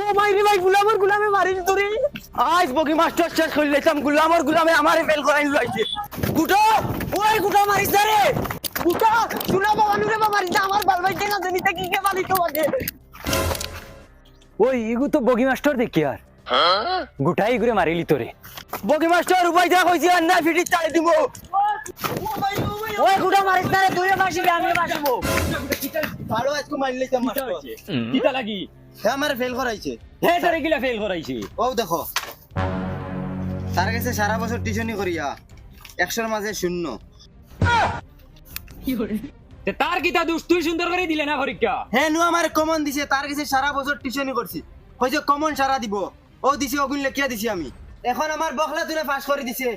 ও ভাই রে ভাই গুলামে মারিল তোরে আজ বগি মাস্টার শেষ করে লাইতাম গুলামে আমারে ফেল করাই লাইছে গুটো ওই গুটো মারিস না রে গুটো শুনা বাবা নুরে বাবা মারিস আমার বাল ভাই কেন জানিতে কি কে বালি তো বলে ওই ইগু তো বগি মাস্টার দেখি আর গুটাই ঘুরে মারিলি তোরে বগি মাস্টার উপায় যা কইছি আর না ফিটি চাই দিব ওই গুটা মারিস না রে তুই বাসিবি আমি বাসিবো ভালো আজকে মারি লাইতাম মাস্টার কিতা লাগি হে আমারে ফেল করাইছে হে তোরে গিলা ফেল করাইছি ও দেখো তার কাছে সারা বছর টিউশনি করিয়া 100 মাঝে 0 তে তার কিতা দোষ তুই সুন্দর করে দিলে না পরীক্ষা হে নু আমার কমন দিছে তার কাছে সারা বছর টিউশনি করছি কইছে কমন সারা দিব ও দিছে ওগুন লেখিয়া দিছি আমি এখন আমার বখলা তুলে পাস করে দিছে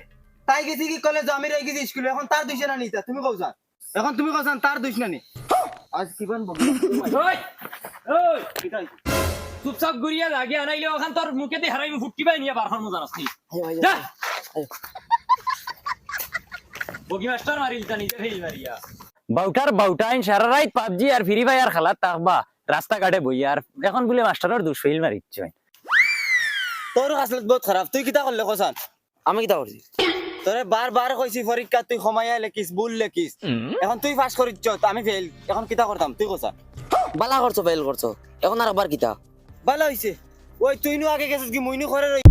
তাই গেছি কি কলেজ আমি রই গেছি স্কুলে এখন তার দুইশ না নিতা তুমি কওছা এখন তুমি কওছান তার দুইশ না নি আজ কিবান বগি ওই ওই চুপচাপ গুরিয়া লাগে আনাইলে ওখান তোর মুখেতে হারাই ফুটকি পাই নিয়া বারখান মজা নাসনি যা বগি মাস্টার মারিল তা নিজে ফেল মারিয়া বাউটাইন সারা রাত পাবজি আর ফ্রি ফায়ার খেলা তাকবা রাস্তা ঘাটে বই আর এখন বলে মাস্টারের দোষ ফেল মারিচ্ছে তোর আসলে বহুত খারাপ তুই কিতা করলে কওছান আমি কিতা করছি তোরে বারবার কইছি পরীক্ষা তুই সময়া লেখিস ভুল লেখিস এখন তুই পাস করিছ আমি ফেল এখন কিতা করতাম তুই কওছা বালা করছো ফেল করছো এখন আর আবার কিতা ভালো হইছে ওই তুই নু আগে গেছিস কি মুইনু করে রই